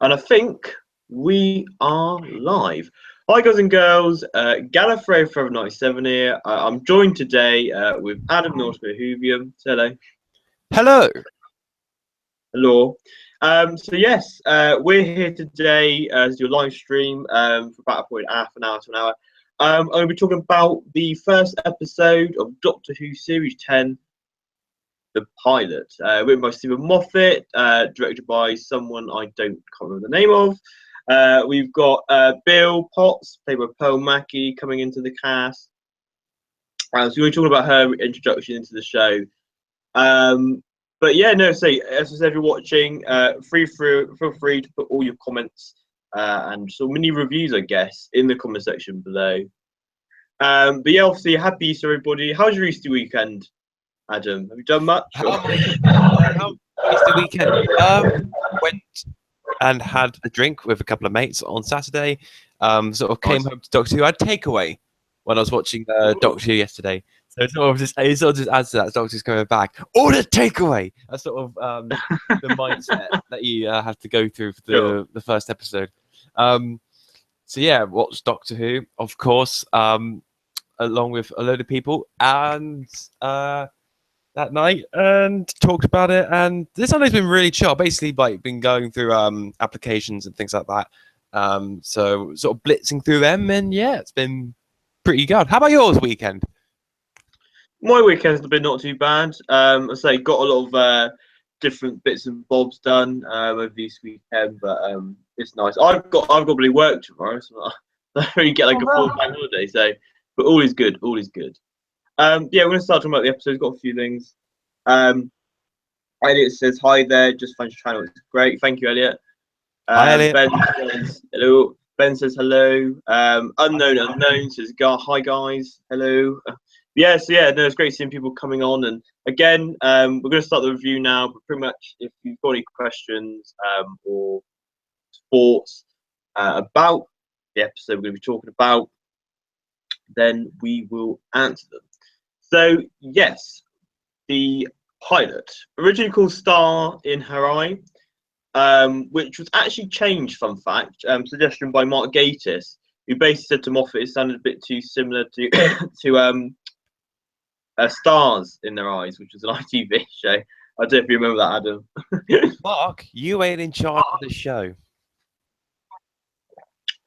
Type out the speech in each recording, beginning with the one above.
And I think we are live. Hi, guys and girls. Gallifrey Forever 97 here. I'm joined today with Adam Northwood-Hoovium. Hello. Hello. Hello. So yes, we're here today as your live stream for about half an hour to an hour. I'm going to be talking about the first episode of Doctor Who Series 10, the pilot, written by Stephen Moffat, directed by someone I can't remember the name of. We've got Bill Potts, played by Pearl Mackie, coming into the cast. So we're talking about her introduction into the show. But yeah, no. So as I said, if you're watching, feel free to put all your comments and sort of mini reviews, I guess, in the comment section below. But yeah, obviously, happy Easter, everybody. How's your Easter weekend, Adam? Have you done much? How Easter weekend? Went and had a drink with a couple of mates on Saturday. Sort of came home to Doctor Who. I had takeaway when I was watching Doctor Who yesterday. So it sort of just adds to that. Doctor's coming back. Order takeaway. That's sort of the mindset that you have to go through for the first episode. So yeah, watched Doctor Who, of course, along with a load of people, and that night, and talked about it. And this Sunday's been really chill. Basically, like been going through applications and things like that. So sort of blitzing through them, and yeah, it's been pretty good. How about yours weekend? My weekend's been not too bad. I say got a lot of different bits and bobs done over this weekend, but it's nice. I've got probably work tomorrow, so I don't really get like a full bank holiday. So, but all is good. All is good. Yeah, we're gonna start talking about the episode. We've got a few things. Elliot says hi there. Just finished your channel. It's great. Thank you, Elliot. Hi, Elliot. Ben says hello. Ben says hello. Unknown says hi guys. Hello. Yeah, so yeah, no, it's great seeing people coming on. And again, we're going to start the review now. But pretty much, if you've got any questions or thoughts about the episode we're going to be talking about, then we will answer them. So yes, the pilot, originally called Star in Her Eye, which was actually changed. Fun fact, suggestion by Mark Gatiss, who basically said to Moffat it sounded a bit too similar to to Stars in Their Eyes, which was an ITV show. I don't know if you remember that, Adam. Mark, you ain't in charge of the show.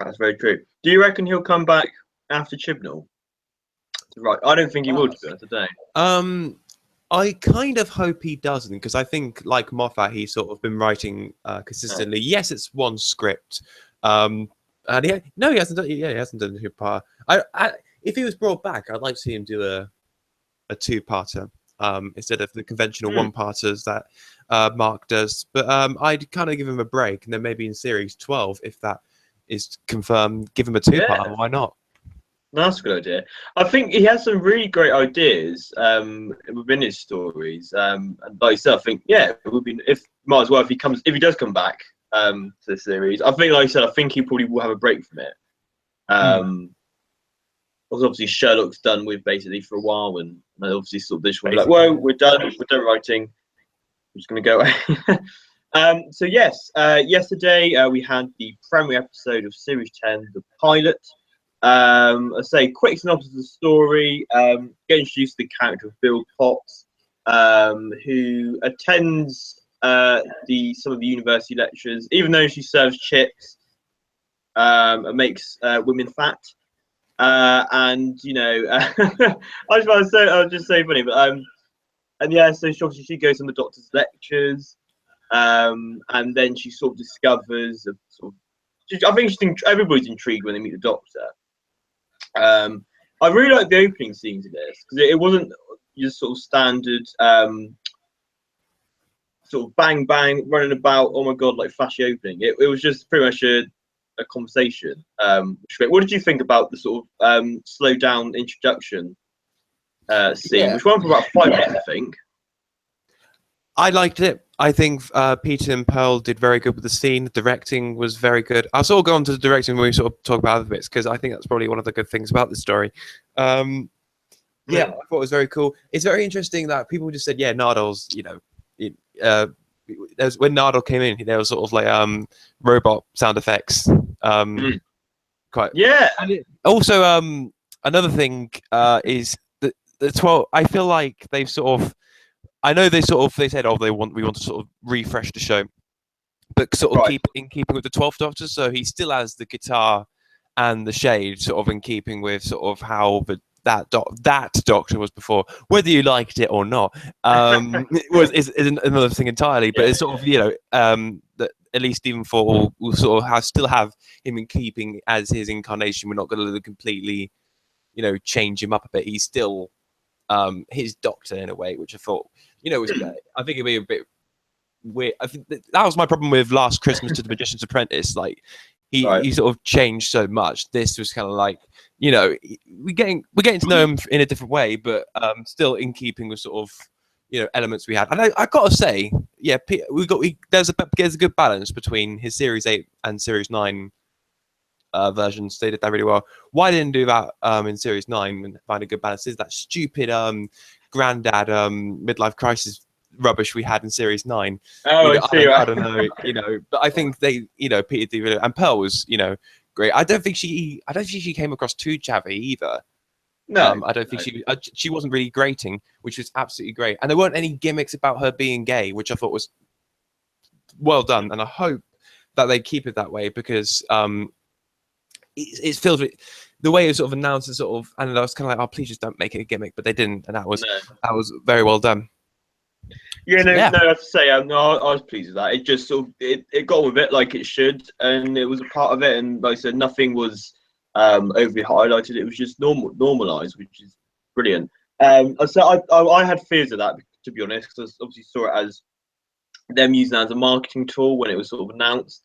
That's very true. Do you reckon he'll come back after Chibnall? Right, I don't think he will, to be honest, today. I kind of hope he doesn't, because I think, like Moffat, he's sort of been writing consistently. Yes, it's one script. And he hasn't done. Yeah, he hasn't done a two-part. If he was brought back, I'd like to see him do a two-parter instead of the conventional one-parters that Mark does. But I'd kind of give him a break, and then maybe in series 12, if that is confirmed, give him a two-part. Yeah. Why not? That's a good idea. I think he has some really great ideas within his stories. And like I said, I think it would be might as well if he does come back to the series. I think, like I said, I think he probably will have a break from it. Obviously Sherlock's done with basically for a while, and obviously sort of this one like, whoa, we're done writing. I'm just gonna go away. So yes, yesterday we had the premiere episode of Series 10, the pilot. I say quick synopsis of the story. Get introduced to the character of Bill Potts, who attends some of the university lectures, even though she serves chips and makes women fat. And you know, I was just so funny, but and yeah, so she goes on the doctor's lectures, and then she sort of discovers I think everybody's intrigued when they meet the doctor. I really like the opening scenes of this because it wasn't just sort of standard sort of bang bang running about, oh my god, like flashy opening. It was just pretty much a conversation. What did you think about the sort of slow down introduction scene, which went for about 5 minutes, I think? I liked it. I think Peter and Pearl did very good with the scene. The directing was very good. I'll sort of go on to the directing when we sort of talk about other bits, because I think that's probably one of the good things about the story. I thought it was very cool. It's very interesting that people just said, yeah, Nardol's, you know, when Nardole came in, there was sort of like robot sound effects. Quite. Yeah. And also, another thing is that the 12. I feel like they've sort of. I know they said, oh, we want to sort of refresh the show, but sort of keeping with the 12th Doctor, so he still has the guitar and the shade, sort of in keeping with sort of how that Doctor was before. Whether you liked it or not, is another thing entirely. But it's sort of that at least Stephen Ford will sort of still have him in keeping as his incarnation. We're not going to completely, change him up a bit. He's still his Doctor in a way, which I thought, was I think it'd be a bit weird. I think that was my problem with Last Christmas to the Magician's Apprentice. Like he sort of changed so much. This was kind of like, we're getting to know him in a different way, but still in keeping with sort of elements we had. And I gotta say, there's a good balance between his Series 8 and Series 9 versions. They did that really well. Why they didn't do that in Series 9 and find a good balance is that stupid granddad midlife crisis rubbish we had in Series 9. I don't know, but I think they, Peter D. and Pearl was, great. I don't think she came across too chavvy either. No, I don't think she wasn't really grating, which was absolutely great. And there weren't any gimmicks about her being gay, which I thought was well done. And I hope that they keep it that way, because it's filled with the way it sort of announced it, sort of, and I was kind of like, oh, please just don't make it a gimmick, but they didn't, and that was very well done. No, I have to say, I was pleased with that. It just sort of it got with it like it should, and it was a part of it. And like I said, nothing was overly highlighted. It was just normalized, which is brilliant. So I had fears of that, to be honest, because I obviously saw it as them using it as a marketing tool when it was sort of announced,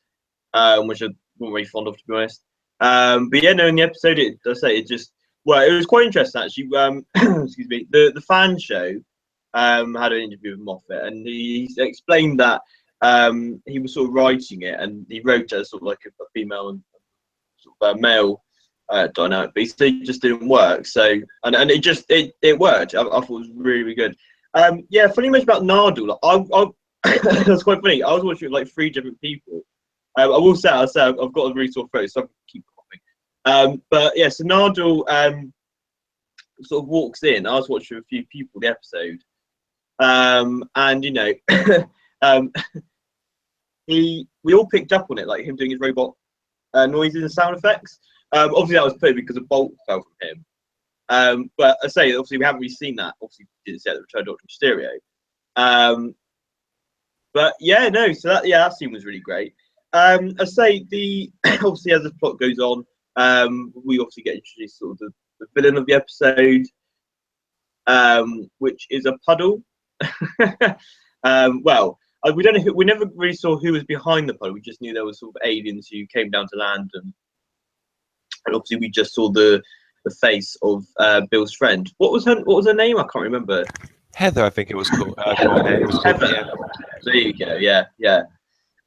which I wasn't really fond of, to be honest. But yeah, no, in the episode, it was quite interesting actually. Excuse me, the fan show had an interview with Moffat, and he explained that he was sort of writing it, and he wrote it as sort of like a female and sort of a male dynamic, but he said it just didn't work. So and it worked. I thought it was really, really good. Yeah, funny much about Nardole. That's quite funny. I was watching it with like 3 different people. I will say I've got a really sore throat, so I keep coughing. But yeah, so Nardole sort of walks in. I was watching with a few people the episode, and we all picked up on it, like him doing his robot noises and sound effects. Obviously that was put because a bolt fell from him. But I say, obviously we haven't really seen that. Obviously we didn't see the Return of Doctor Mysterio. But yeah, no. So that scene was really great. I say obviously as the plot goes on, we obviously get introduced sort of the villain of the episode, which is a puddle. We never really saw who was behind the puddle. We just knew there was sort of aliens who came down to land, and obviously we just saw the face of Bill's friend. What was her name? I can't remember. Heather, I think it was called. Heather. Yeah. There you go. Yeah.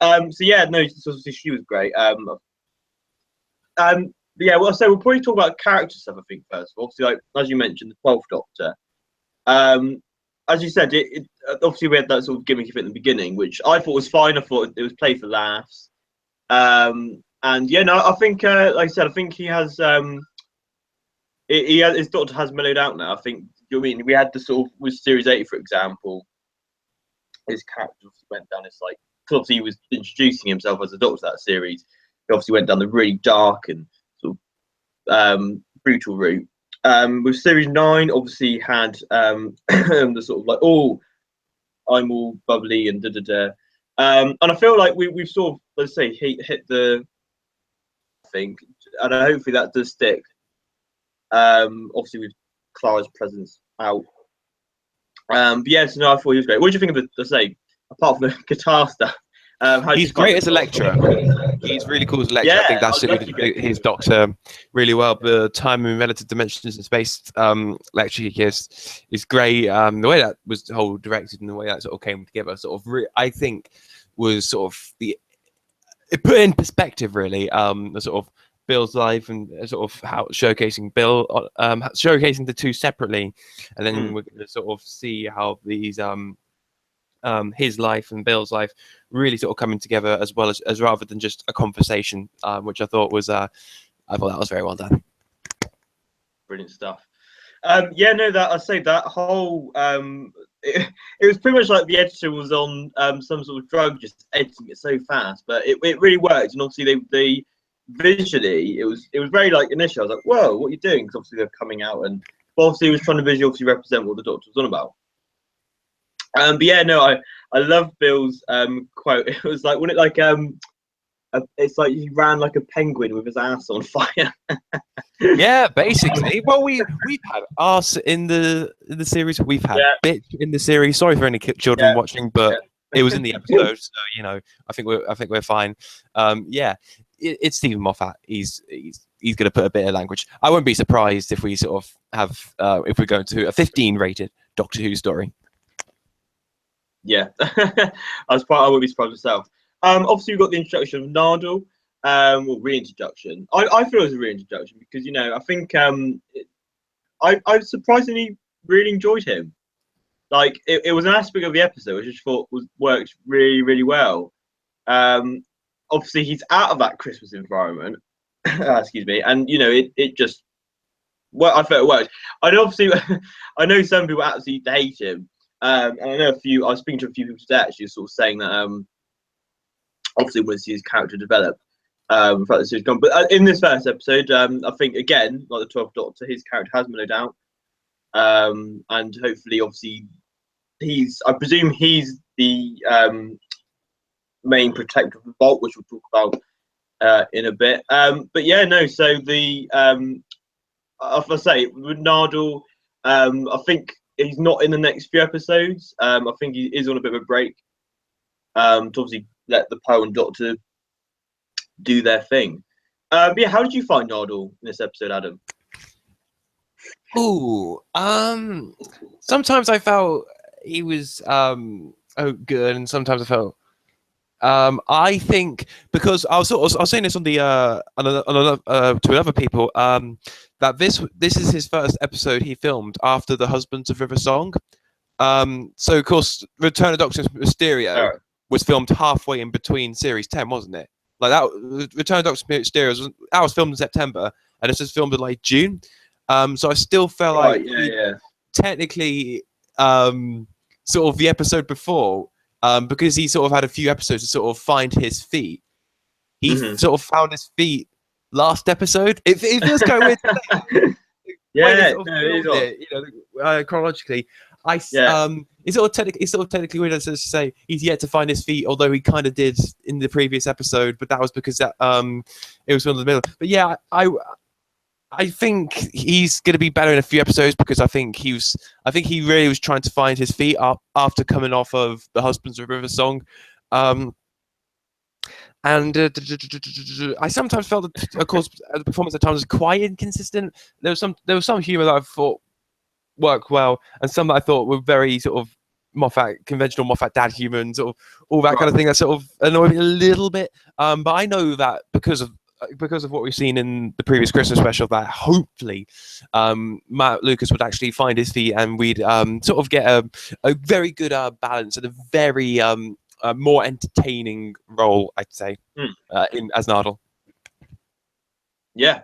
So yeah, no, so she was great. Yeah, well, so we'll probably talk about character stuff, I think, first. Obviously, like as you mentioned, the 12th Doctor. As you said, it obviously we had that sort of gimmicky bit in the beginning, which I thought was fine. I thought it was played for laughs. And yeah, no, I think, like I said, I think he has, his Doctor has mellowed out now. I think, we had the sort of, with Series 8, for example, his character went down this, like, because obviously he was introducing himself as a Doctor that series. He obviously went down the really dark and sort of brutal route. With Series 9, obviously had the sort of like, oh, I'm all bubbly and da-da-da. And I feel like we've sort of, let's say, hit the thing, and hopefully that does stick. Obviously with Clara's presence out. But yeah, so no, I thought he was great. What do you think of let's say, apart from the guitar stuff? He's great as a lecturer. He's really cool as a lecturer. Yeah, I think that's his Doctor really well. The time in relative dimensions and space lecture he gives is great. The way that was whole directed and the way that sort of came together, sort of, I think, was sort of it put in perspective really the sort of Bill's life and sort of how showcasing Bill, showcasing the two separately, and then we're going to sort of see how these his life and Bill's life really sort of coming together, as well as rather than just a conversation, which I thought that was very well done. Brilliant stuff. Yeah, no, that I say that whole it was pretty much like the editor was on some sort of drug, just editing it so fast, but it really worked. And obviously they visually it was very like initially I was like, whoa, what are you doing? Because obviously they're coming out, and obviously he was trying to visually obviously represent what the Doctor was on about. But yeah, no, I love Bill's quote. It was like, when it like it's like he ran like a penguin with his ass on fire. Yeah, basically. Well, we've had arse in the series. We've had bitch in the series. Sorry for any children watching, but it was in the episode, so you know, I think we're fine. Yeah, it's Stephen Moffat. He's going to put a bit of language. I won't be surprised if we sort of have if we go into a 15 rated Doctor Who story. Yeah, I wouldn't be surprised myself. Obviously, we've got the introduction of Nardole, or reintroduction. I feel it was a reintroduction because, you know, I think I surprisingly really enjoyed him. Like, it was an aspect of the episode which I just thought worked really, really well. Obviously, he's out of that Christmas environment. Excuse me, and you know, it just I felt it worked. I know, obviously, I know some people absolutely hate him. And I know I was speaking to a few people today actually, sort of saying that obviously want to see his character develop throughout the series. But in this first episode, I think again, like the 12th Doctor, his character has mellowed out, and hopefully, obviously, I presume he's the main protector of the Vault, which we'll talk about in a bit. But yeah, no. So I say with Nardole, I think he's not in the next few episodes. I think he is on a bit of a break to obviously let the Pearl and Doctor do their thing. But yeah, how did you find Nardole in this episode, Adam? Ooh, sometimes I felt he was good, and sometimes I felt I think, because I was saying this on the to other people, that this is his first episode he filmed after the Husbands of River Song. So of course, Return of Doctor Mysterio was filmed halfway in between series 10, wasn't it? Like that, Return of Doctor Mysterio was filmed in September, and this was filmed in like June. So I still felt like technically sort of the episode before, because he sort of had a few episodes to sort of find his feet. He sort of found his feet last episode. It feels kind of weird. You know, chronologically. It's sort of technically weird to say he's yet to find his feet, although he kind of did in the previous episode, but that was because that it was from the middle. But yeah, I think he's going to be better in a few episodes, because I think he really was trying to find his feet up after coming off of the Husbands of River Song. And I sometimes felt that, of course, the performance at times was quite inconsistent. There was some humor that I thought worked well, and some that I thought were very sort of conventional Moffat dad humor, and sort of all that kind of thing that sort of annoyed me a little bit. But I know that because of what we've seen in the previous Christmas special, that hopefully Matt Lucas would actually find his feet, and we'd sort of get a very good balance and a very more entertaining role, I'd say, as Nardole. Yeah.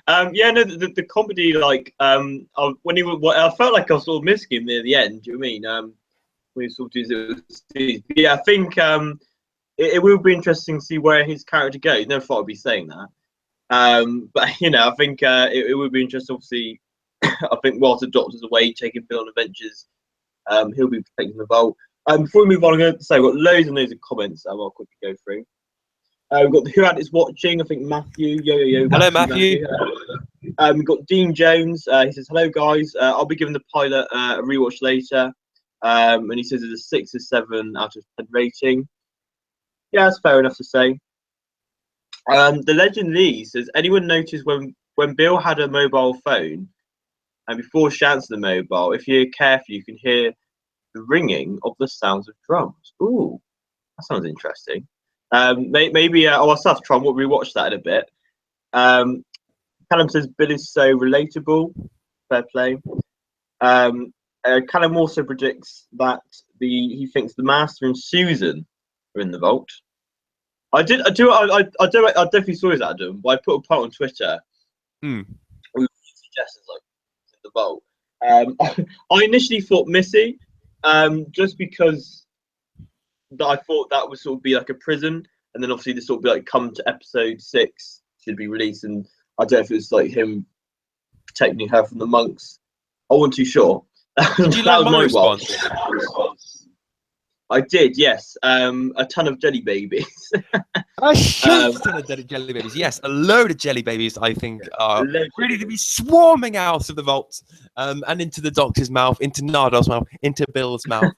Yeah, no, the comedy, like, when I felt like I was sort of missing him near the end. Do you know what I mean? When he sort of I think it will be interesting to see where his character goes. Never thought I'd be saying that. But you know, I think it would be interesting. Obviously, I think whilst the Doctor's away taking Bill on adventures, he'll be protecting the Vault. Before we move on, I'm going to say we've got loads and loads of comments. I'll quickly go through. We've got Who Had Is Watching. I think Matthew. Yo. Hello, Matthew. We've got Dean Jones. He says, "Hello, guys. I'll be giving the pilot a rewatch later." And he says it's a 6 or 7 out of 10 rating. Yeah, that's fair enough to say. The Legend Lee says, anyone notice when Bill had a mobile phone, and before she answered the mobile, if you're careful, you can hear the ringing of the sounds of drums. Ooh, that sounds interesting. Maybe I'll still have to try and rewatch that in a bit. Callum says, Bill is so relatable. Fair play. Callum also predicts that he thinks the Master and Susan are in the vault. I definitely saw his Adam, but I put a poll on Twitter with suggestions like in the vault. I initially thought Missy, just because I thought that would sort of be like a prison, and then obviously this sort of be like come to episode 6 should be released, and I don't know if it was like him protecting her from the monks. I wasn't too sure. Did you like my response? I did, yes. A ton of jelly babies. A ton of jelly babies. Yes, a load of jelly babies. I think are ready to be swarming out of the vault, and into the Doctor's mouth, into Nardo's mouth, into Bill's mouth,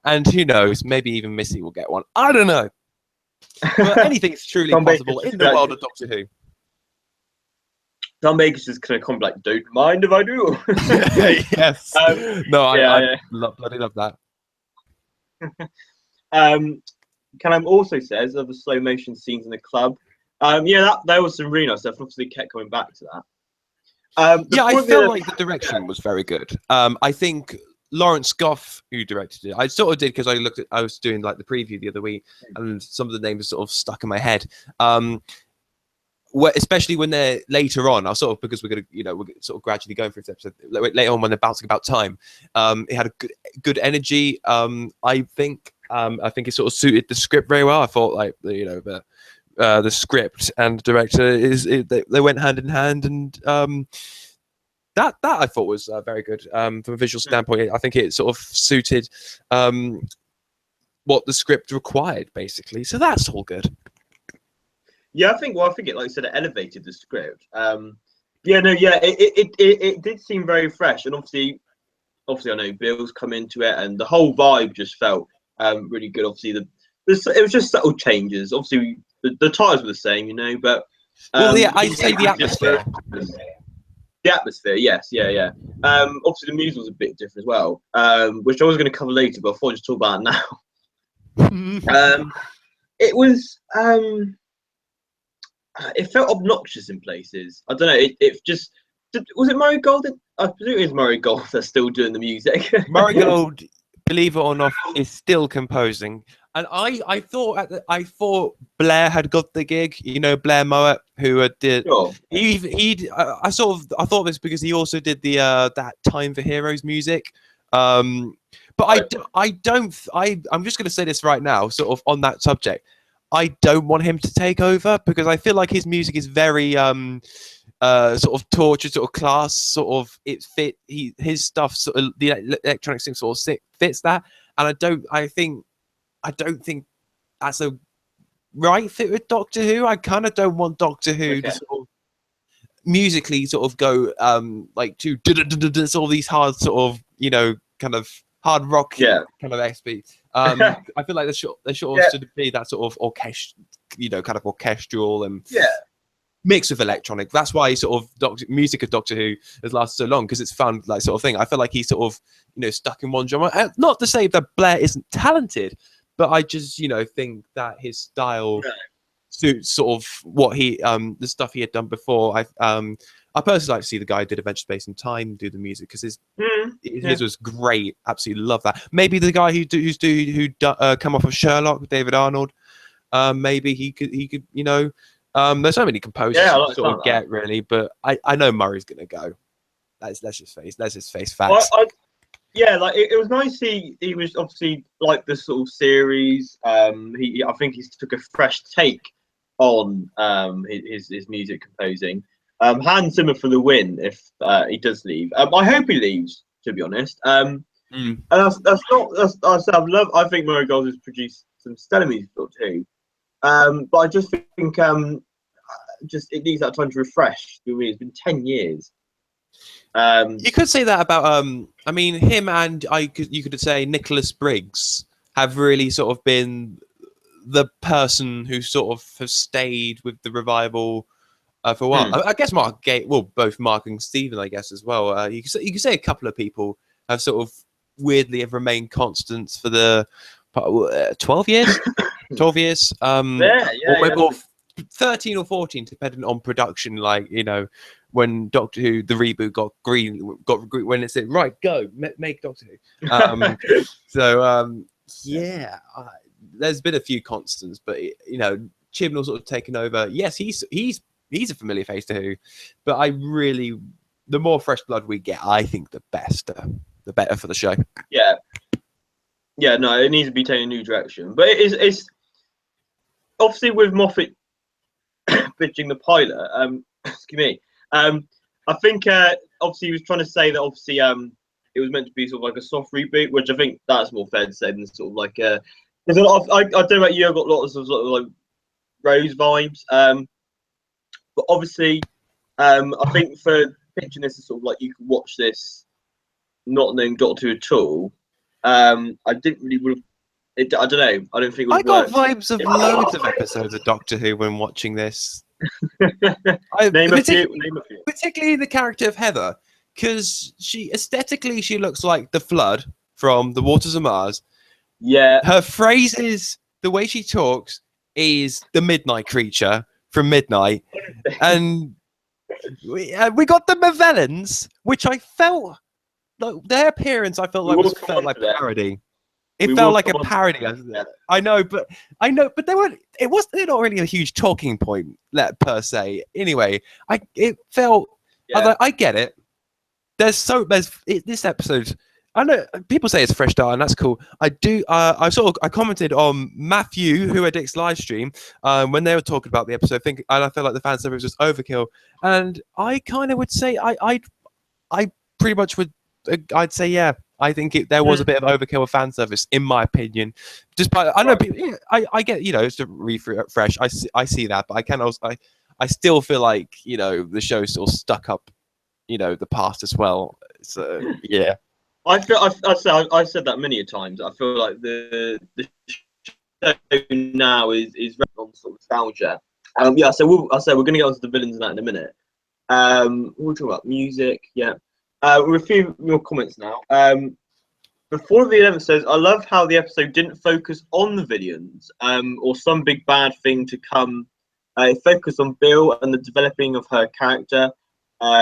and who knows? Maybe even Missy will get one. I don't know. But anything's truly possible in the world of Doctor Who. Tom Baker's just kind of come like, don't mind if I do. Yes. I bloody love that. Callum also says of the slow motion scenes in the club. That there was some really nice stuff. Obviously, kept coming back to that. I felt like the direction was very good. I think Lawrence Goff, who directed it, I sort of did because I was doing like the preview the other week, and some of the names sort of stuck in my head. Especially when they're later on, because we're sort of gradually going through this episode later on when they're bouncing about time. It had a good energy. I think it sort of suited the script very well. I thought like the script and the director they went hand in hand, and that I thought was very good from a visual standpoint. I think it sort of suited what the script required basically. So that's all good. Yeah, I think it, like I said, it elevated the script. It did seem very fresh, and obviously I know Bill's come into it, and the whole vibe just felt really good. Obviously, it was just subtle changes. Obviously, the titles were the same, but I'd say the atmosphere. The atmosphere, yes, yeah. Obviously, the music was a bit different as well, which I was going to cover later, but I thought I'd just talk about it now. It was. It felt obnoxious in places. I don't know. It just was it Murray Gold? I presume it's Murray Gold that's still doing the music. Murray Gold, believe it or not, is still composing. And I thought Blair had got the gig. Blair Mowat, who did. Sure. I thought this because he also did the that Time for Heroes music. But I'm just going to say this right now, sort of on that subject. I don't want him to take over because I feel like his music is very sort of tortured, sort of class, sort of his stuff, sort of the electronic thing sort of fits that, and I don't think that's a right fit with Doctor Who. I kind of don't want Doctor Who to sort of musically sort of go like to all these hard sort of kind of hard rock kind of XP. I feel like there should be that sort of kind of orchestral and mix with electronic. That's why sort of music of Doctor Who has lasted so long, because it's found like sort of thing. I feel like he's sort of stuck in one genre. Not to say that Blair isn't talented, but I just think that his style suits sort of what he the stuff he had done before. I personally like to see the guy who did Adventure Space and Time do the music, because his was great. Absolutely love that. Maybe the guy who come off of Sherlock, David Arnold. Maybe he could there's so many composers to sort of get really, but I know Murray's gonna go. Let's just face facts. It was nice. He was obviously like this sort of series. I think he took a fresh take on his music composing. Hans Zimmer for the win if he does leave. I hope he leaves, to be honest. And I think Murray Gold has produced some stellar music too. But I just think it needs that time to refresh. It's been 10 years. You could say that about him and you could say Nicholas Briggs have really sort of been the person who sort of have stayed with the revival for a while. I guess both Mark and Stephen, I guess, as well. You could say a couple of people have sort of weirdly have remained constants for the 12 years. 12 years. Or 13 or 14, depending on production. Like when Doctor Who the reboot got green when it said right go make Doctor Who. Yeah, there's been a few constants, but you know, Chibnall's sort of taken over. Yes, he's a familiar face to Who, but the more fresh blood we get, I think the better for the show. Yeah, no, it needs to be taking a new direction. But it's obviously with Moffat pitching the pilot. Excuse me. I think obviously he was trying to say that obviously it was meant to be sort of like a soft reboot, which I think that's more fair to say than sort of like a. There's a lot of, I don't know about you, I've got lots of sort of like Rose vibes. But obviously, I think for pitching this as sort of like you could watch this not knowing Doctor Who at all. I didn't really would. I don't know. I don't think it would I got work. vibes of loads of episodes of Doctor Who when watching this. Name a few. Particularly the character of Heather, because she looks like the Flood from The Waters of Mars. Yeah. Her phrases, the way she talks, is the Midnight Creature from Midnight, and we got the Mavellans, which I felt like their appearance. I felt like felt like parody. It felt like a parody. I know, but they weren't. They're not really a huge talking point, per se. Anyway, it felt. Yeah. I get it. This episode. I know people say it's fresh start, and that's cool. I do. I commented on Matthew, who had Dick's live stream, when they were talking about the episode. And I felt like the fan service was overkill, and I kind of would say I pretty much would. I'd say yeah. I think there was a bit of overkill of fan service, in my opinion. I know people. Yeah, I get, you know, it's a refresh. I see that, but I still feel like, you know, the show's still stuck up, you know, the past as well. So yeah, I've said that many a times. I feel like the show now is very on sort of nostalgia. Yeah, so we're going to get onto the villains and that in a minute. We'll talk about music. Yeah. With a few more comments now. Before the event says, I love how the episode didn't focus on the villains or some big bad thing to come. It focused on Bill and the developing of her character,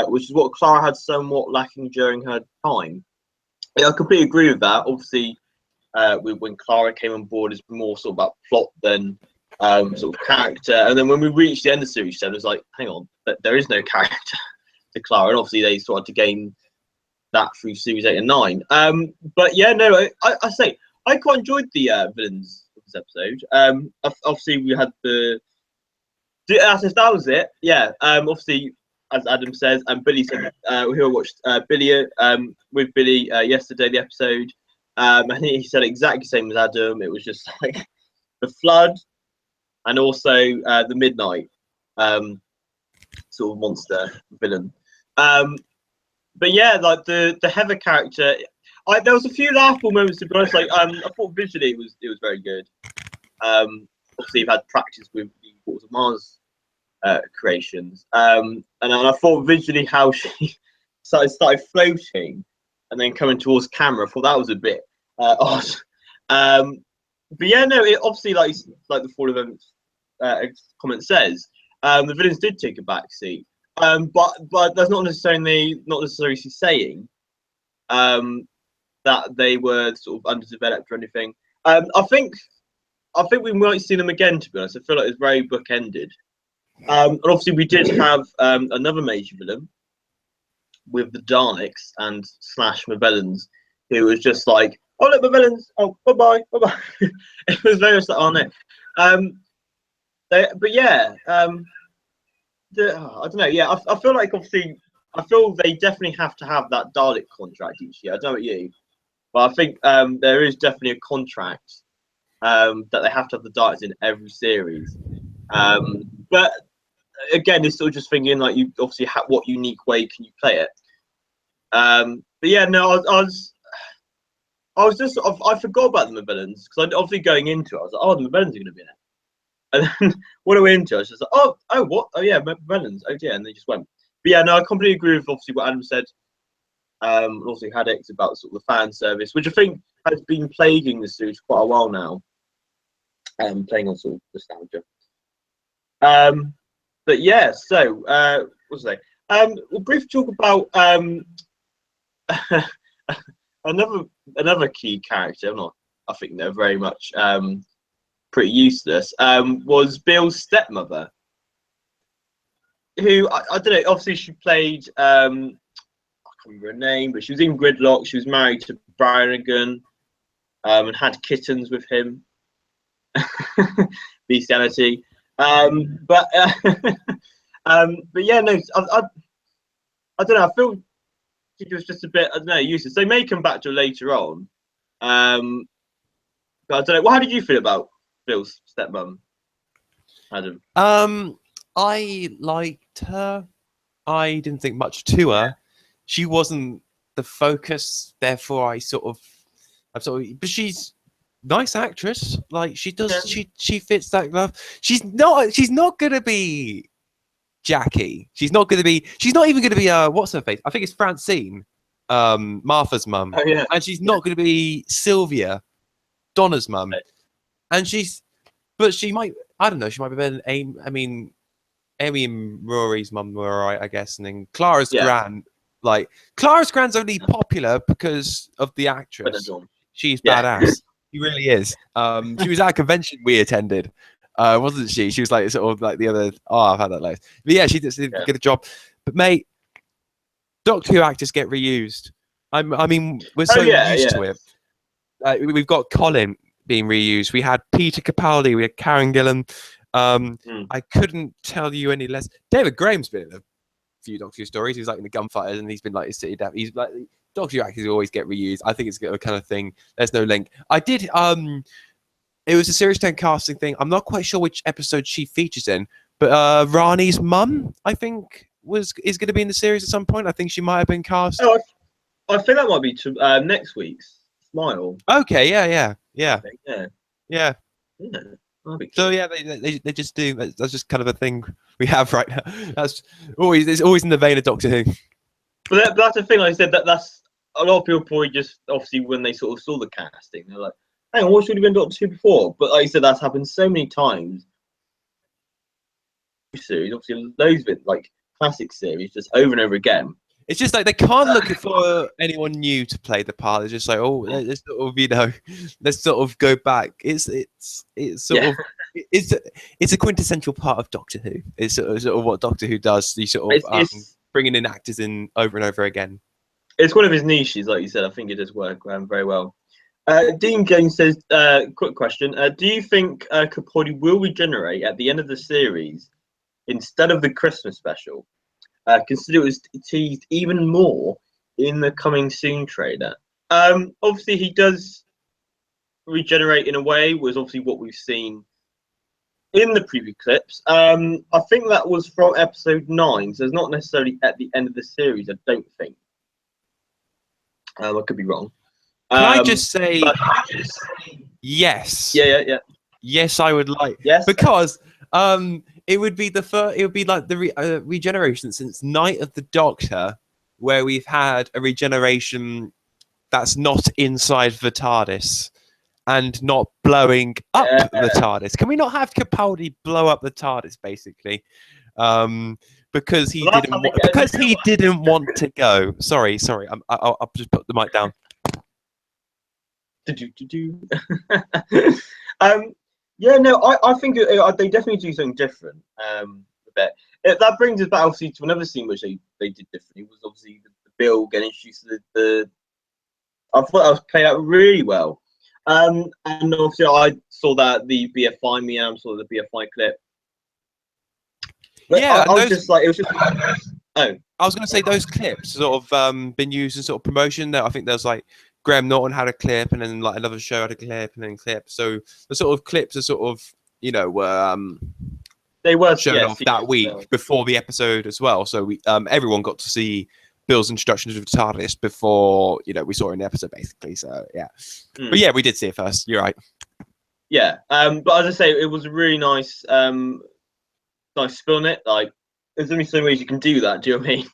which is what Clara had somewhat lacking during her time. Yeah, I completely agree with that. Obviously, when Clara came on board, it's more sort of about plot than sort of character. And then when we reached the end of Series 7, it was like, hang on, there is no character to Clara. And obviously, they started to gain that through Series 8 and 9. But yeah, no, I say I quite enjoyed the villains of this episode. Obviously we had that was it. Yeah. Obviously, as Adam says, and Billy said, who watched Byyyyeee with Billy yesterday, the episode. I think he said exactly the same as Adam. It was just like the Flood and also the Midnight sort of monster villain. But yeah, like the Heather character, there was a few laughable moments, to be honest. Like I thought visually it was very good. Obviously, you've had practice with the Waters of Mars creations, and I thought visually how she started floating and then coming towards camera. I thought that was a bit odd. But yeah, no, it obviously like the Fall Event comment says, the villains did take a back seat. But that's not necessarily saying that they were sort of underdeveloped or anything. I think we might see them again, to be honest. I feel like it's very bookended. And obviously we did have another major villain with the Daleks and / Mavellans, who was just like, oh look, Mavellans, oh bye bye. It was very like, oh no. But yeah. I don't know. Yeah, I feel like obviously, I feel they definitely have to have that Dalek contract each year. I don't know about you, but I think there is definitely a contract that they have to have the Daleks in every series. But again, it's still just thinking like you obviously what unique way can you play it. But yeah, no, I forgot about the Mavellans because obviously going into it, I was like, oh, the Mavellans are going to be in it. And then what I went into, I was just like, oh, what? Oh, yeah, Mavellans. Oh, yeah, and they just went. But yeah, no, I completely agree with obviously what Adam said. And also Haddock's about sort of the fan service, which I think has been plaguing the series for quite a while now. Playing on sort of nostalgia. But yeah, so what was I We'll briefly talk about another key character. I think they're very much pretty useless. Was Bill's stepmother, who I don't know. Obviously, she played. I can't remember her name, but she was in Gridlock. She was married to Brannigan, and had kittens with him. Bestiality. But yeah, no. I don't know. I feel it was just a bit. I don't know. Useless. They may come back to it later on. But I don't know. Well, how did you feel about Bill's stepmom, Adam? I liked her. I didn't think much to her. Yeah. She wasn't the focus, therefore I sort of, but she's nice actress. Like she does, Yeah. she fits that glove. She's not gonna be Jackie. She's not even gonna be what's her face? I think it's Francine, Martha's mum. Oh yeah. And she's not gonna be Sylvia, Donna's mum. Right. And but she might, I don't know, she might be better than Amy. I mean, Amy and Rory's mum were alright, I guess, and then Clara's gran. Like Clara's gran's only popular because of the actress. She's badass. She really is. She was at a convention we attended, wasn't she? She was like sort of like the other. Oh, I've had that list. But yeah, she did a good job. But mate, Doctor Who actors get reused. I mean, we're so used to it. We've got Colin being reused. We had Peter Capaldi. We had Karen Gillan. I couldn't tell you any less. David Graham's been in a few Doctor Who stories. He's like in the Gunfighters, and he's been like City Death. He's like Doctor Who actors always get reused. I think it's a kind of thing. There's no link. I did. It was a Series 10 casting thing. I'm not quite sure which episode she features in, but Rani's mum, I think, is going to be in the series at some point. I think she might have been cast. Oh, I think that might be next week's Smile. Okay. Yeah. So yeah, they just do. That's just kind of a thing we have right now. It's always in the vein of Doctor Who. But that's the thing. Like I said, that's a lot of people probably just obviously when they sort of saw the casting, they're like, "Hang on, what should have been Doctor Who before?" But like I said, that's happened so many times. Series, obviously, loads of it, like classic series, just over and over again. It's just like they can't look for anyone new to play the part. They're just like, oh, let's sort of, let's sort of go back. It's sort of it's a quintessential part of Doctor Who. It's sort of what Doctor Who does. You sort of bringing in actors in over and over again. It's one of his niches, like you said. I think it does work very well. Dean Jones says, quick question: do you think Capaldi will regenerate at the end of the series instead of the Christmas special? Consider it was teased even more in the coming soon trailer. Obviously, he does regenerate in a way, was obviously what we've seen in the preview clips. I think that was from episode 9, so it's not necessarily at the end of the series, I don't think. I could be wrong. Can I just say yes? Yeah. Yes, I would like. Yes, because it would be the first. It would be like the regeneration since Night of the Doctor, where we've had a regeneration that's not inside the TARDIS and not blowing up the TARDIS. Can we not have Capaldi blow up the TARDIS, basically? Because he didn't want to go. Sorry. I'll just put the mic down. Yeah, no, I think they definitely do something different. That brings us back obviously to another scene which they did differently. Was obviously the Bill getting introduced to the. I thought that was played out really well. And obviously I saw that the BFI meow, saw the BFI clip. But yeah, I was just like, it was just. Oh, I was going to say those clips sort of been used in sort of promotion. I think there's like Graham Norton had a clip, and then like another show had a clip, and then clip. So the sort of clips are sort of were they were shown off that week before the episode as well. So we everyone got to see Bill's introduction to the TARDIS before we saw it in the episode basically. So yeah, but yeah, we did see it first. You're right. Yeah, but as I say, it was a really nice spin on it. Like, there's only so many ways you can do that. Do you know what I mean?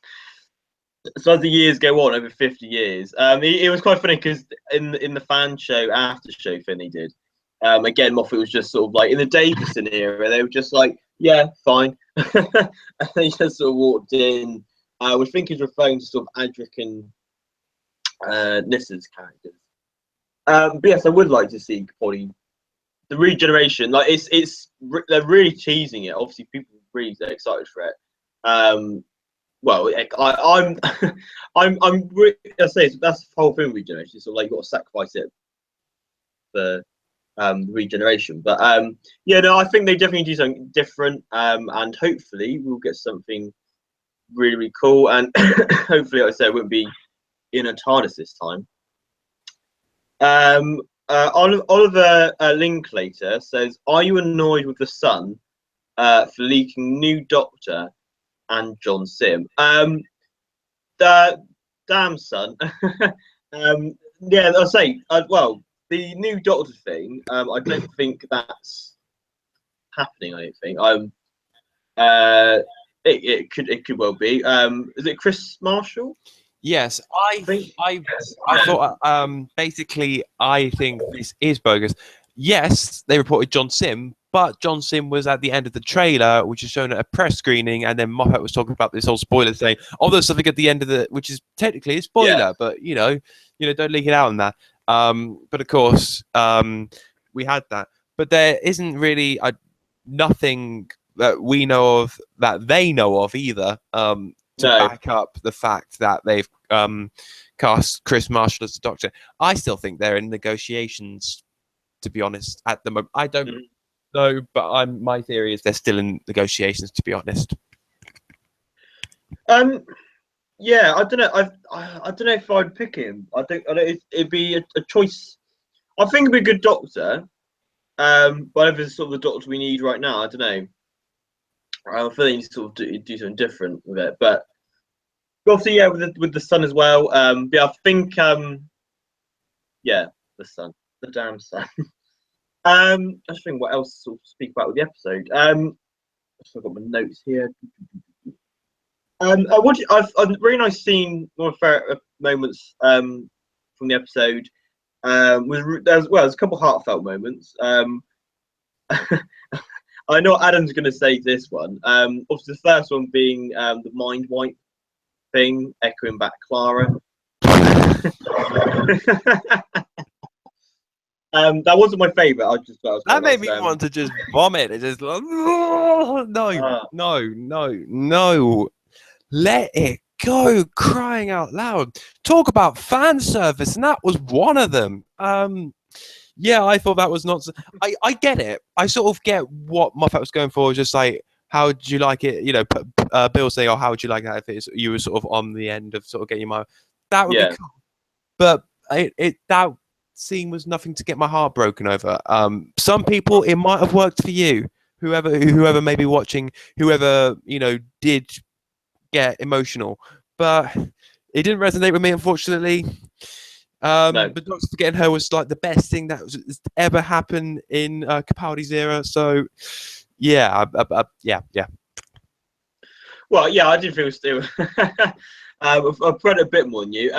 So as the years go on, over 50 years, it was quite funny because in the fan show after show thing he did, again Moffat was just sort of like in the Davison era. They were just like, yeah, fine, and they just sort of walked in, which I think is referring to sort of Adric and Nissa's characters. But yes, I would like to see probably the regeneration. Like they're really teasing it. Obviously, people are really excited for it. Well, I'm I say that's the whole thing with regeneration. So like you got to sacrifice it for regeneration. But yeah, no, I think they definitely do something different. And hopefully we'll get something really, really cool. And hopefully, like I said, it won't be in a TARDIS this time. Oliver Linklater says, "Are you annoyed with the Sun for leaking new Doctor and John Simm?" Damn Sun. Yeah, I'll say. Well, the new Doctor thing. I don't think that's happening. I don't think. It could well be. Is it Chris Marshall? Yes, I thought basically I think this is bogus. Yes, they reported John Simm, but John Simm was at the end of the trailer, which is shown at a press screening, and then Moffat was talking about this whole spoiler thing. Oh, there's something at the end of the, which is technically a spoiler, Yeah. but you know, don't leak it out on that. But of course, we had that, but there isn't really nothing that we know of that they know of either. To back up the fact that they've cast Chris Marshall as the Doctor. I still think they're in negotiations, to be honest, at the moment. I don't know, but my theory is they're still in negotiations, to be honest. Yeah, I don't know. I don't know if I'd pick him. I don't it'd be a choice. I think it'd be a good Doctor. But if it's sort of the Doctor we need right now, I don't know. I feel they need to sort of do something different with it, but obviously, yeah, with the Sun as well. Yeah, I think, yeah, the Sun, the damn Sun. I just think what else to sort of speak about with the episode. I've got my notes here. I've really nice scene. One of my favorite moments from the episode there's a couple of heartfelt moments. I know Adam's going to say this one. Obviously, the first one being the mind wipe thing, echoing back Clara. That wasn't my favourite. That made me want to just vomit. It just like, oh, no. Let it go, crying out loud. Talk about fan service, and that was one of them. Yeah, I thought that was not. I get it. I sort of get what Moffat was going for. Just like, how would you like it? Bill saying, "Oh, how would you like that if you were sort of on the end of sort of getting my." That would be cool. But that scene was nothing to get my heart broken over. Some people, it might have worked for you. Whoever may be watching, whoever did get emotional, but it didn't resonate with me, unfortunately. No. But Doctor Forgetting Her was like the best thing that was ever happened in Capaldi's era. So, yeah, yeah. Well, yeah, I did feel still. I've read a bit more than you.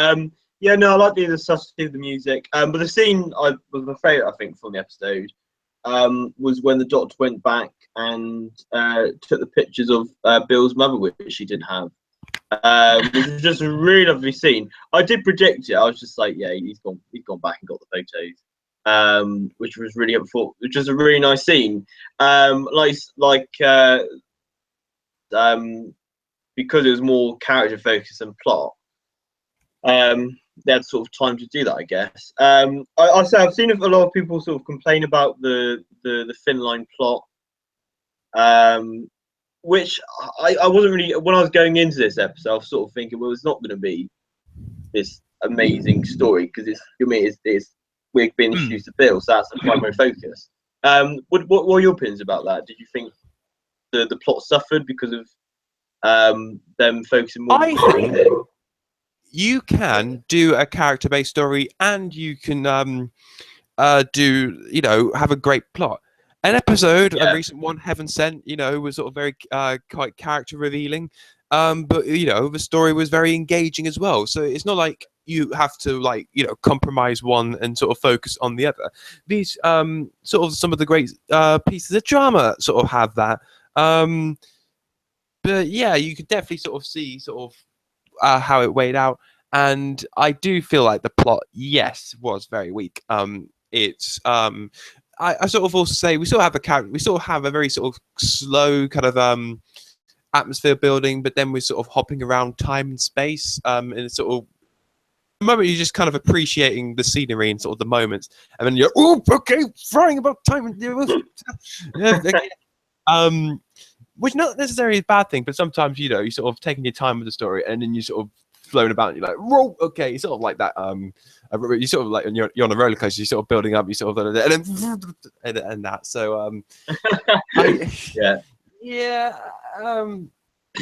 Yeah, no, I like the subtlety of the music. But the scene was my favourite, I think, from the episode. Was when the Doctor went back and took the pictures of Bill's mother, which she didn't have. Which was just a really lovely scene. I did predict it. I was just like, yeah, he's gone back and got the photos, which was really helpful. Which was a really nice scene. Because it was more character focused and plot. They had sort of time to do that, I guess. I've seen a lot of people sort of complain about the thin line plot. Which I wasn't really, when I was going into this episode, I was sort of thinking, well, it's not going to be this amazing story because we've been introduced to Bill, so that's the primary focus. What were your opinions about that? Did you think the plot suffered because of them focusing more? I think you can do a character-based story, and you can have a great plot. An episode, a recent one, Heaven Sent, was sort of very quite character revealing. But the story was very engaging as well. So it's not like you have to compromise one and sort of focus on the other. These sort of some of the great pieces of drama sort of have that. But yeah, you could definitely sort of see sort of how it weighed out. And I do feel like the plot, yes, was very weak. It's I sort of also say we sort of have a character, we sort of have a very sort of slow kind of atmosphere building, but then we're sort of hopping around time and space, and it's sort of the moment you're just kind of appreciating the scenery and sort of the moments, and then you're okay, flying about time and which not necessarily a bad thing, but sometimes you sort of taking your time with the story, and then you sort of flown about and you're like, whoa, okay, sort of like that. You sort of like when you're on a roller coaster, you're sort of building up, you sort of and that. So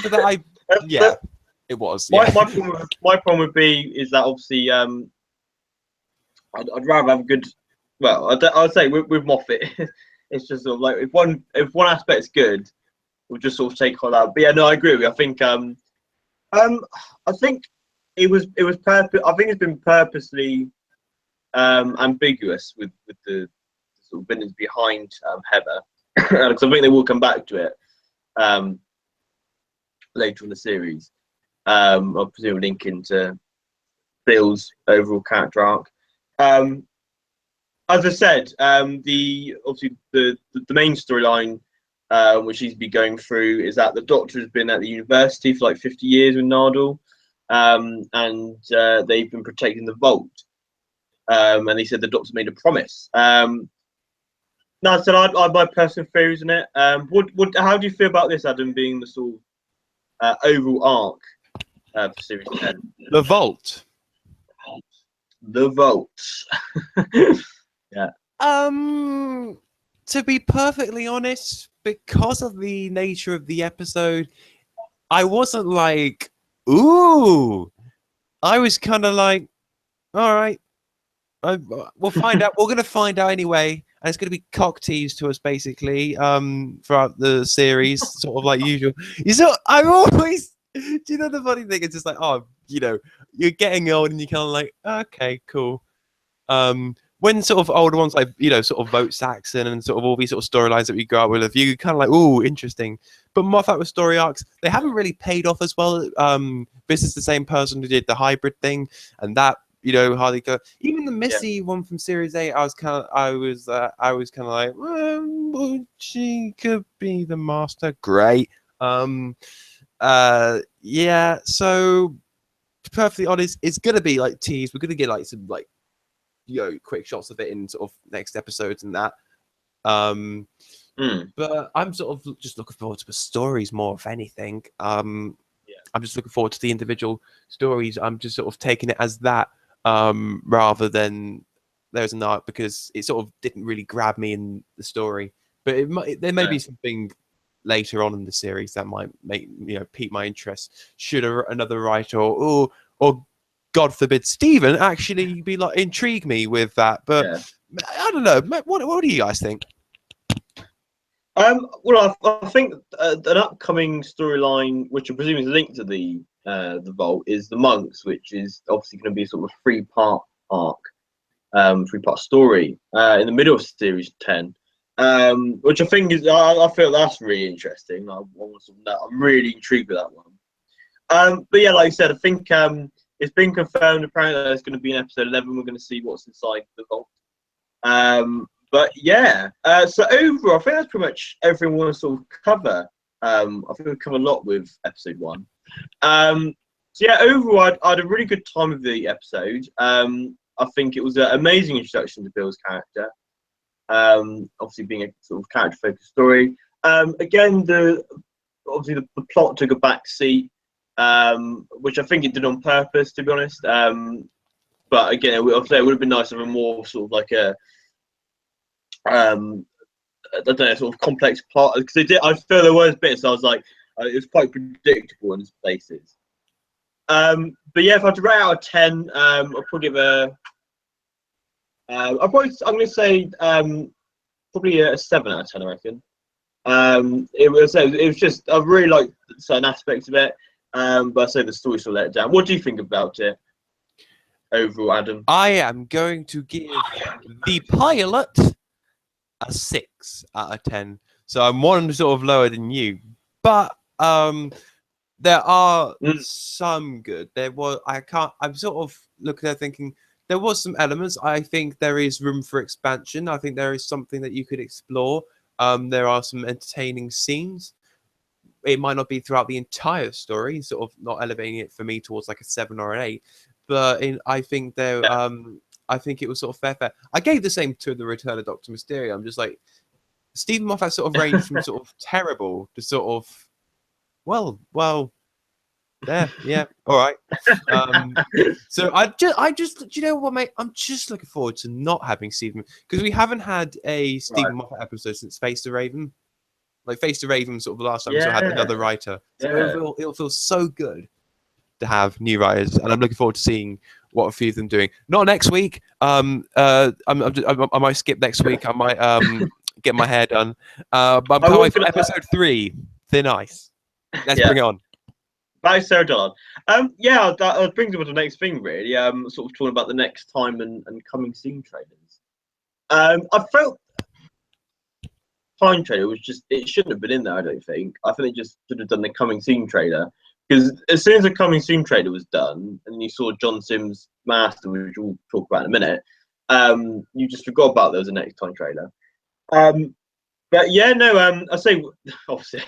but that it was. My problem would be is that obviously I'd rather have a good. Well, I'd say with Moffat, it's just sort of like if one aspect's good, we'll just sort of take all out. But yeah, no, I agree with you. I think I think it was purpose. I think it's been purposely ambiguous with the sort of villains behind Heather, because I think they will come back to it later in the series. I'll presume linking to Bill's overall character arc. As I said, obviously the main storyline which he's been going through is that the Doctor has been at the university for like 50 years with Nardal, and they've been protecting the vault. And he said the Doctor made a promise. No, so I my personal theories on it. How do you feel about this, Adam, being the sort of overall arc for series 10? The vault. The vault. Yeah. To be perfectly honest, because of the nature of the episode, I wasn't like, ooh. I was kind of like, all right, we'll find out. We're going to find out anyway. And it's going to be cock teased to us basically throughout the series, sort of like usual. I'm always, do you know the funny thing? It's just like, oh, you're getting old and you're kind of like, okay, cool. When sort of older ones like, sort of Vote Saxon and sort of all these sort of storylines that we go out with, you kind of like, ooh, interesting. But Moffat with story arcs, they haven't really paid off as well. This is the same person who did the hybrid thing, and that, hardly go. Even the Missy one from Series 8, I was kind of like, well, she could be the Master. Great. Yeah. So, to be perfectly honest, it's gonna be like teased. We're gonna get like some like, quick shots of it in sort of next episodes and that. But I'm sort of just looking forward to the stories more, if anything. I'm just looking forward to the individual stories. I'm just sort of taking it as that. Rather than there's an arc, because it sort of didn't really grab me in the story. But there may be something later on in the series that might make pique my interest. Should another writer or God forbid Stephen actually be like intrigue me with that? But I don't know. What do you guys think? Well, I think an upcoming storyline, which I presume is linked to the vault, is the monks, which is obviously going to be sort of a 3-part arc, 3-part story in the middle of series 10, which I think is I feel that's really interesting. I'm really intrigued with that one. But yeah, like I said, I think it's been confirmed apparently that it's going to be in episode 11. We're going to see what's inside the vault. But yeah, so overall, I think that's pretty much everything we want to sort of cover. I think we've covered a lot with episode 1. So yeah, overall, I had a really good time with the episode. I think it was an amazing introduction to Bill's character. Obviously, being a sort of character-focused story. Again, the plot took a back seat, which I think it did on purpose, to be honest. But again, it would have been nice to have a more sort of like a I don't know, sort of complex plot, because I feel there was bits I was like it was quite predictable in places. But yeah, if I had to rate out of 10, I'll probably give I'm going to say probably a 7 out of 10. I reckon. It was just I really liked certain aspects of it, but I say the story still let it down. What do you think about it overall, Adam? I am going to give the pilot a 6 out of 10. So I'm one sort of lower than you, but there are Mm. some good. There was. I can't. I'm sort of looking at thinking there was some elements. I think there is room for expansion. I think there is something that you could explore. There are some entertaining scenes. It might not be throughout the entire story, sort of not elevating it for me towards like a 7 or an 8, but I think there, Yeah. I think it was sort of fair. I gave the same to the Return of Doctor Mysterio. I'm just like Stephen Moffat sort of ranged from sort of terrible to sort of well, yeah, all right. So I just, do you know what, mate? I'm just looking forward to not having Stephen, because we haven't had a Stephen Right. Moffat episode since Face the Raven. Like Face the Raven, sort of the last time we sort of had Yeah. another writer. So Yeah. it'll feel so good to have new writers, and I'm looking forward to seeing what a few of them doing. Not next week. I might skip next week. I might get my hair done. But I'm can't wait for episode 3, Thin Ice. Let's bring it on. By Sarah Dollard. Yeah, that brings us to the next thing, really. Sort of talking about the next time and coming soon trailers. I felt Time trailer was just, it shouldn't have been in there. I don't think. I think they just should have done the coming soon trailer, because as soon as the coming soon trailer was done and you saw John Simm's master, which we'll talk about in a minute, you just forgot about there was a next time trailer. But yeah, no. I say obviously.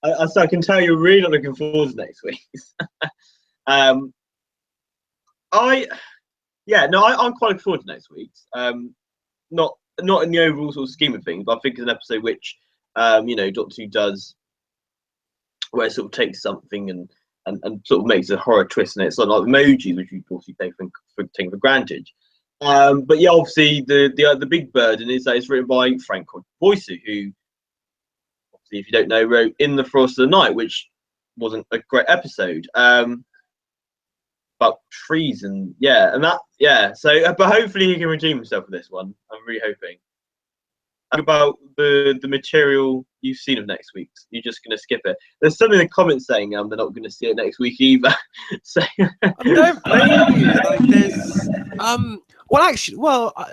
I can tell you're really not looking forward to next week. I'm quite looking forward to next week's. Not in the overall sort of scheme of things, but I think it's an episode which, Doctor Who does, where it sort of takes something and sort of makes a horror twist, and it's sort of like emojis, which we obviously take for granted. But yeah, obviously the big burden is that it's written by Frank Boyce, who, if you don't know, wrote In the Frost of the Night, which wasn't a great episode, about trees and so but hopefully he can redeem himself with this one. I'm really hoping. About the material you've seen of next week's, you're just going to skip it. There's some in the comments saying they're not going to see it next week either. So I don't blame you. Like there's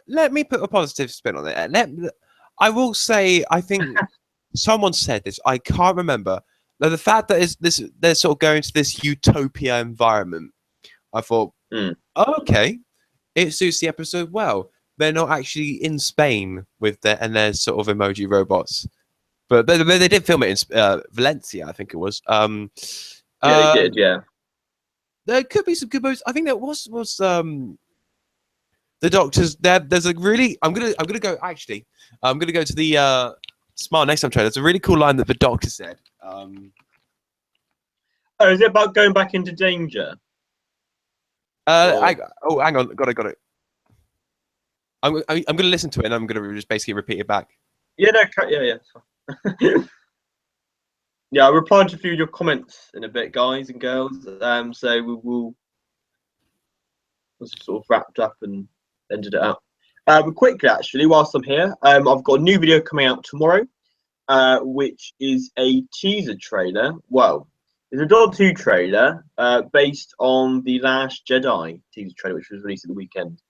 let me put a positive spin on it. I will say, I think someone said this, I can't remember. Now, the fact that they're sort of going to this utopia environment, I thought, okay, it suits the episode well. They're not actually in Spain with their sort of emoji robots, but they did film it in Valencia, I think it was. Yeah, they did. Yeah, there could be some good moves. I think there was the Doctor's. There's a really. I'm gonna go. Actually, I'm gonna go to the Smart Next Time trailer. There's a really cool line that the Doctor said. Is it about going back into danger? Hang on, got it. I'm gonna listen to it and I'm gonna just basically repeat it back. Yeah, yeah. Yeah, I'll reply to a few of your comments in a bit, guys and girls. So we'll sort of wrapped up and ended it up. But quickly, actually, whilst I'm here, I've got a new video coming out tomorrow, which is a teaser trailer. Well, it's a Doctor Who trailer based on the Last Jedi teaser trailer, which was released at the weekend.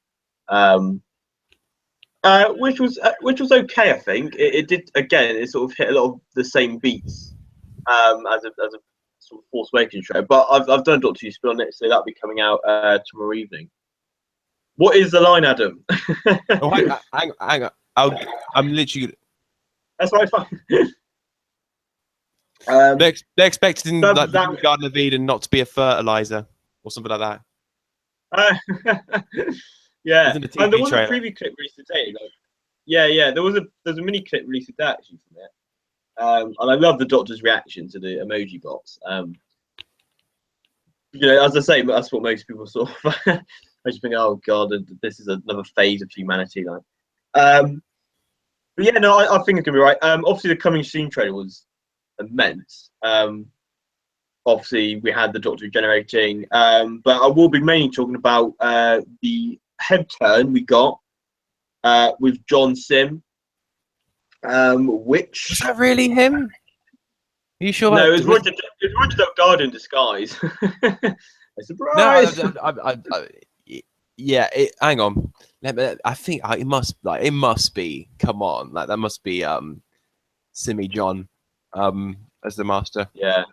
Which was okay, I think. It did, again. It sort of hit a lot of the same beats as a sort of Force Awakens show. But I've done a Doctor Who spin on it, so that'll be coming out tomorrow evening. What is the line, Adam? Oh, hang on. I'm literally. That's right. Fine. They're expecting the Garden of Eden not to be a fertilizer or something like that. Yeah, and there was a preview clip released today. There's a mini clip released today actually from it, and I love the Doctor's reaction to the emoji box. As I say, that's what most people sort of. I just think, oh god, this is another phase of humanity. Like, but yeah, no, I think it's gonna be right. Obviously, the coming soon trailer was immense. Obviously, we had the Doctor generating, but I will be mainly talking about the head turn we got with John Simm, which was that really him? Are you sure? No, it was Roger Delgado in disguise. A surprise! No, yeah. Hang on. I think it must be. Come on, that must be Simmy John, as the master. Yeah.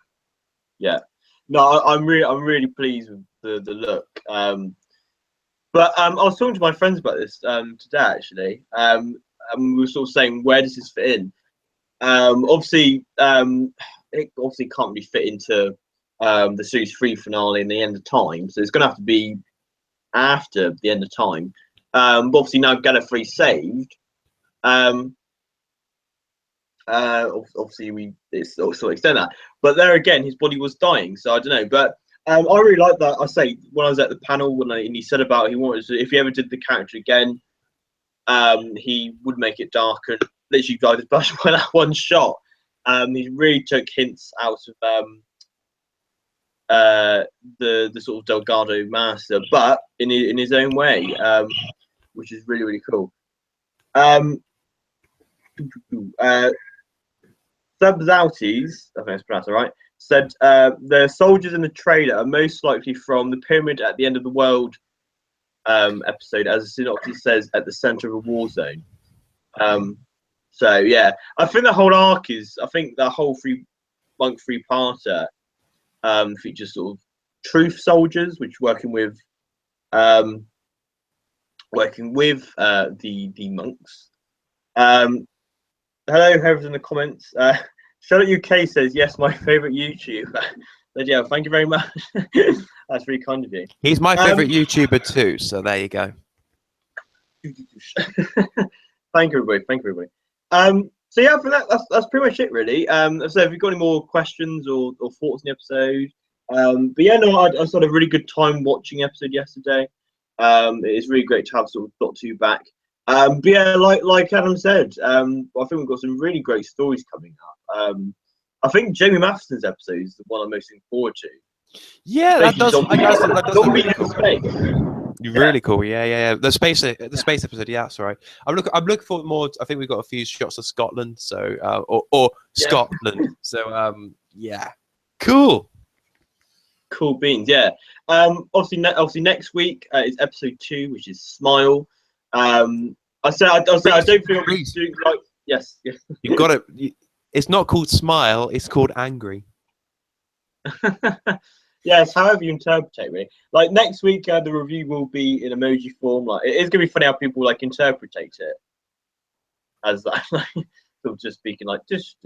No, I'm really pleased with the look. But I was talking to my friends about this today actually. And we were sort of saying, where does this fit in? Obviously, it obviously can't really fit into the series 3 finale and the end of time, so it's going to have to be after the end of time. But obviously now Gallifrey saved. Obviously it's sort of extend that, but there again, his body was dying, so I don't know. But I really like that. I say when I was at the panel and he said about he wanted to, if he ever did the character again, he would make it darker. Literally died his brush by that one shot. He really took hints out of the sort of Delgado master, but in his own way, which is really cool. Subzouties, I think that's pronounced all right, said the soldiers in the trailer are most likely from the pyramid at the end of the world episode, as the synopsis says, at the center of a war zone. So yeah, I think the whole arc is, I think the whole three-parter features sort of truth soldiers, which working with the monks. Hello, whoever's in the comments. Charlotte UK says, yes, my favourite YouTuber. But yeah, thank you very much. That's really kind of you. He's my favourite YouTuber too, so there you go. Thank you, everybody. Thank you, everybody. So yeah, for that, that's pretty much it, really. So if you've got any more questions or thoughts on the episode, but yeah, no, I had a really good time watching the episode yesterday. It's really great to have sort of Doctor Who back. But yeah, like Adam said, I think we've got some really great stories coming up. I think Jamie Matheson's episode is the one I'm most looking forward to. Yeah, that does look really cool. Space. Really cool. Yeah. The space episode. Yeah, that's right. I'm looking for more. I think we've got a few shots of Scotland, so or Scotland. So yeah, cool. Cool beans. Yeah. Obviously next week is episode 2, which is Smile. I don't feel doing like yes. You've got it. It's not called Smile. It's called Angry. Yes, however you interpret it, really. Like next week, the review will be in emoji form. Like it is gonna be funny how people like interpret it as like sort of just speaking like just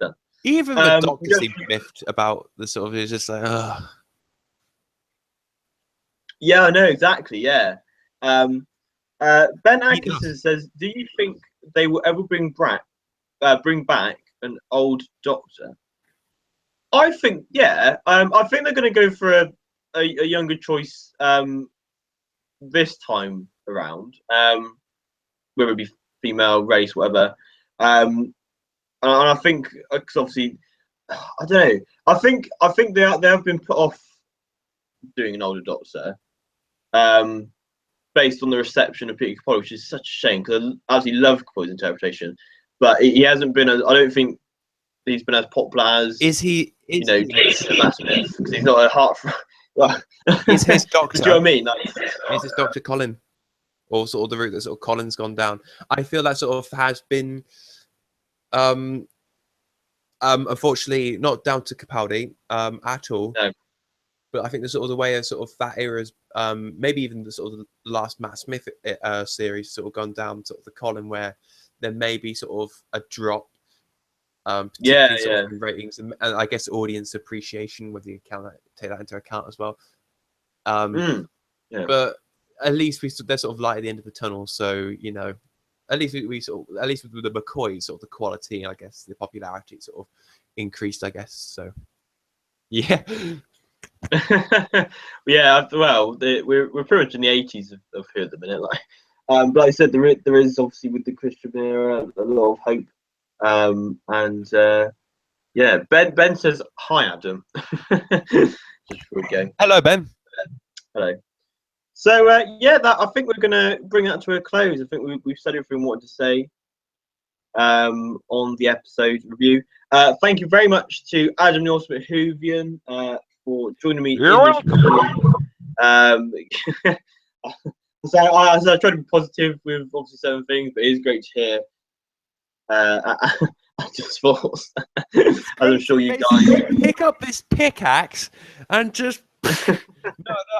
done. Even the Doctor seemed miffed about the sort of. It's just like, ugh. Yeah, I know exactly. Yeah. Ben Atkinson says, "Do you think they will ever bring back an old Doctor?" I think, yeah. I think they're going to go for a younger choice this time around, whether it be female, race, whatever. And I think, because obviously, I don't know. I think they have been put off doing an older Doctor, based on the reception of Peter Capaldi, which is such a shame because I actually love Capaldi's interpretation, but he hasn't been. I don't think he's been as popular as. Is he? Because he's not a heart. Is his Doctor? Do you know what I mean? Like, is his Dr. Colin, or sort of the route that sort of Colin's gone down? I feel that sort of has been, unfortunately, not down to Capaldi at all. No. But I think the sort of the way of sort of that era's, maybe even the sort of the last Matt Smith series sort of gone down sort of the Colin, where there may be sort of a drop. Particularly sort of in ratings and I guess audience appreciation, whether you take that into account as well. But at least they're sort of light at the end of the tunnel, so you know, at least with the McCoy, sort of the quality, I guess the popularity sort of increased, I guess. So yeah. Yeah, well, we're pretty much in the 80s of Who at the minute, like. But like I said, there is obviously with the Christian era a lot of hope. Yeah, Ben says hi, Adam. Just before we go. Hello, Ben. Hello. So yeah, I think we're gonna bring that to a close. I think we've said everything we wanted to say on the episode review. Thank you very much to Adam Northman Hoovian for joining me. So I tried to be positive with obviously certain things, but it is great to hear I just thought, as I'm sure you guys pick up this pickaxe and just.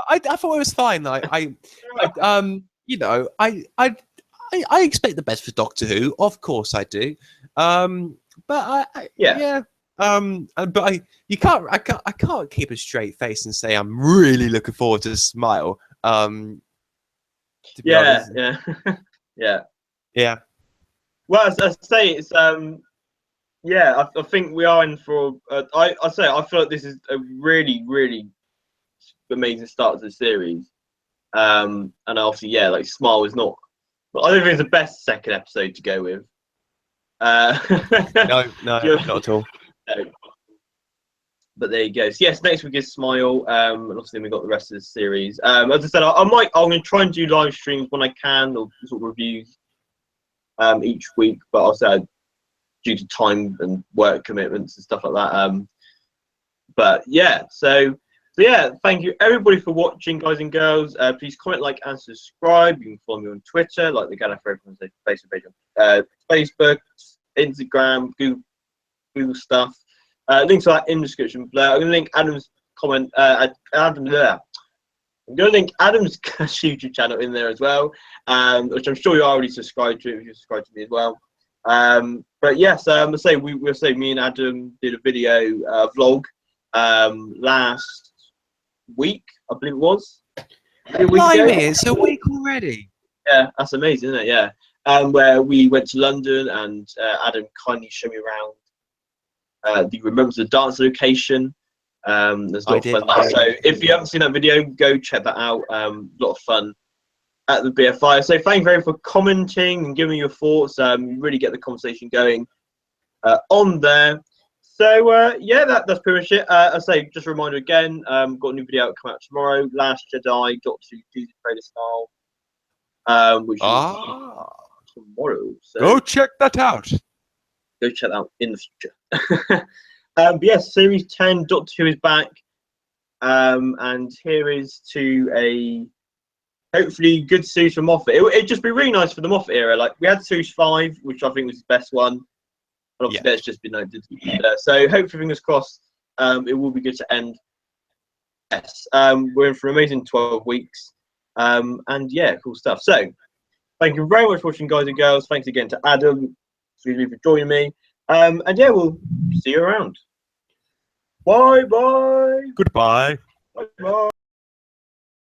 I thought it was fine. You know, I expect the best for Doctor Who. Of course, I do. But yeah. But I can't keep a straight face and say I'm really looking forward to Smile. To be honest. Yeah. Well, as I say, it's yeah. I think we are in for. I feel like this is a really, really amazing start to the series. And obviously, yeah, like Smile is not. I don't think it's the best second episode to go with. No, not at all. No. But there you go. So yes, next week is Smile. And obviously we got the rest of the series. As I said, I'm going to try and do live streams when I can, or sort of reviews each week. But also due to time and work commitments and stuff like that. But yeah, so yeah, thank you everybody for watching, guys and girls. Please comment, like, and subscribe. You can follow me on Twitter, like the Gallifrey Facebook page on Facebook, Instagram, Google stuff. Links to that in the description below. I'm going to link Adam's comment. I'm going to link Adam's YouTube channel in there as well, which I'm sure you already subscribed to if you subscribe to me as well. But yes, I say we'll say me and Adam did a video vlog last week, I believe it was. Blimey, it's a week already. Yeah, that's amazing, isn't it? Yeah. Where we went to London and Adam kindly showed me around the Remembrance of the Dance location. There's a lot of fun there. So if you haven't seen that video, go check that out. A lot of fun at the BFI. So thank you very much for commenting and giving me your thoughts. You really get the conversation going on there. So yeah, that's pretty much it. I say, just a reminder again, got a new video coming out tomorrow. Last Jedi, Doctor Who Jesus Trader Style, which is tomorrow. So go check that out. Go check that out in the future. But yes, Series 10, Doctor Who is back, and here is to a hopefully good series for Moffat. It'd just be really nice for the Moffat era. Like we had Series 5, which I think was the best one. And obviously, that's just been noted. So hopefully, fingers crossed, it will be good to end. Yes, we're in for an amazing 12 weeks, and yeah, cool stuff. So thank you very much for watching, guys and girls. Thanks again to Adam for joining me, and yeah, we'll see you around. Bye bye. Goodbye. Bye bye.